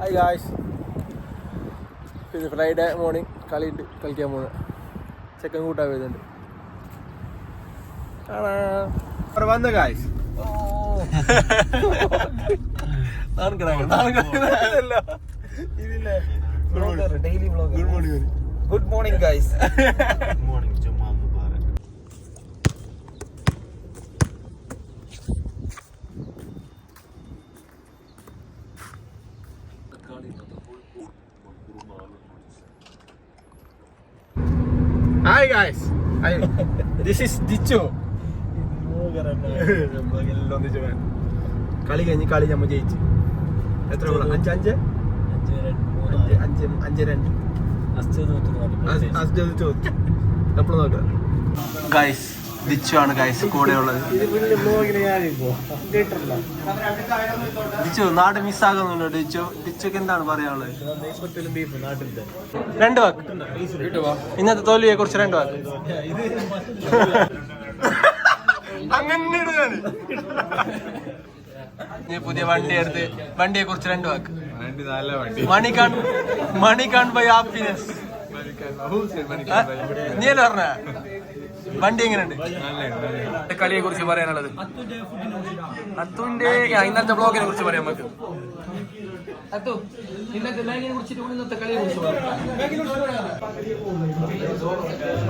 Hi guys, ഇത് Friday morning കളിക്കാൻ പോകുന്നത്. ചെക്കൻ കൂട്ടാൻ വരുന്നുണ്ട്. വന്ന guys good morning guys. Good morning, ജുമാ മുബാറക്. Hi guys, this is Dichu. കളി കഴിഞ്ഞ് കളി നമ്മൾ ജയിച്ചു. എത്ര 5-5 എപ്പോഴും നോക്കാം. ഗൈസ്, ദിച്ചു ആണ് ഗൈസ് കൂടെ ഉള്ളത്. ദിച്ചു നാട് മിസ്സാകുന്നുണ്ടോ? ഡിച്ചുക്ക് എന്താണ് പറയാനുള്ളത്? 2 വാക്ക് ഇന്നത്തെ തോൽവിയെ കുറിച്ച് 2 വാക്ക്. നീ പുതിയ വണ്ടിയെ കുറിച്ച് 2 വാക്ക്. മണി കാൺ ബൈ ഹാപ്പിനെസ്. നീ അല്ലേ പറഞ്ഞ വണ്ടി എങ്ങനെയുണ്ട്? കളിയെ കുറിച്ച് പറയാനുള്ളത് അത്തുവിന്റെ ഇന്നത്തെ ബ്ലോഗിനെ കുറിച്ച് പറയാൻ പറ്റും.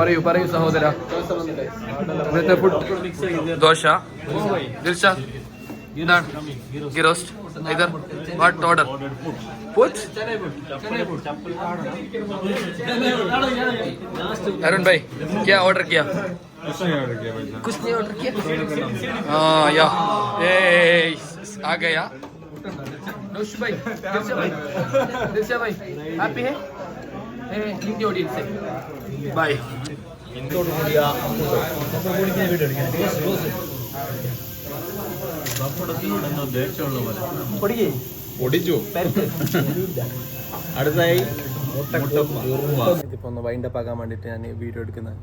പറയൂ സഹോദര. ദോശ, ദിൽഷാദ്, ഗിറോസ്റ്റ്, इधर व्हाट ऑर्डर? पुट अरुण भाई क्या ऑर्डर किया? कुछ नहीं ऑर्डर किया. हाँ या आ गया. नौश भाई, दिलशा भाई हैप्पी है? हिंदी ऑडियंस से बाय. ഇതിപ്പോ ഒന്ന് വൈൻഡപ്പ് ആക്കാൻ വേണ്ടിയിട്ട് ഞാൻ വീഡിയോ എടുക്കുന്നത്.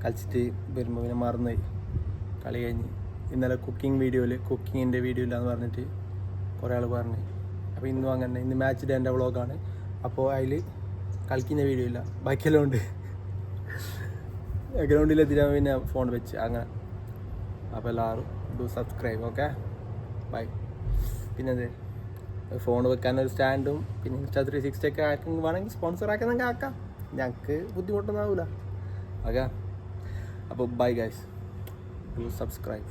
കളിച്ചിട്ട് വരുമ്പോൾ പിന്നെ മറന്നുപോയി. കളി കഴിഞ്ഞ് ഇന്നലെ കുക്കിങ്ങിൻ്റെ വീഡിയോ ഇല്ലാന്ന് പറഞ്ഞിട്ട് കുറേ ആൾ പറഞ്ഞു. അപ്പോൾ ഇന്നും അങ്ങനെ, ഇന്ന് മാച്ച് ഡേ എൻ്റെ വ്ളോഗാണ്. അപ്പോൾ അതിൽ കളിക്കുന്ന വീഡിയോ ഇല്ല, ബാക്കിയെല്ലാം ഉണ്ട്. ഗ്രൗണ്ടിലെത്തിയാൽ പിന്നെ ഫോൺ വെച്ച് അങ്ങനെ. അപ്പോൾ എല്ലാവരും ഡു സബ്സ്ക്രൈബ്. Okay, bye. പിന്നെ ഫോൺ വെക്കാനൊരു സ്റ്റാൻഡും പിന്നെ Insta360 ഒക്കെ ആർക്കും വേണമെങ്കിൽ സ്പോൺസർ ആക്കുന്നതെങ്കിൽ ആക്കാം. ഞങ്ങൾക്ക് ബുദ്ധിമുട്ടൊന്നും ആവില്ല. ഓക്കെ, അപ്പോൾ ബൈ ഗൈസ്, ഡു സബ്സ്ക്രൈബ്.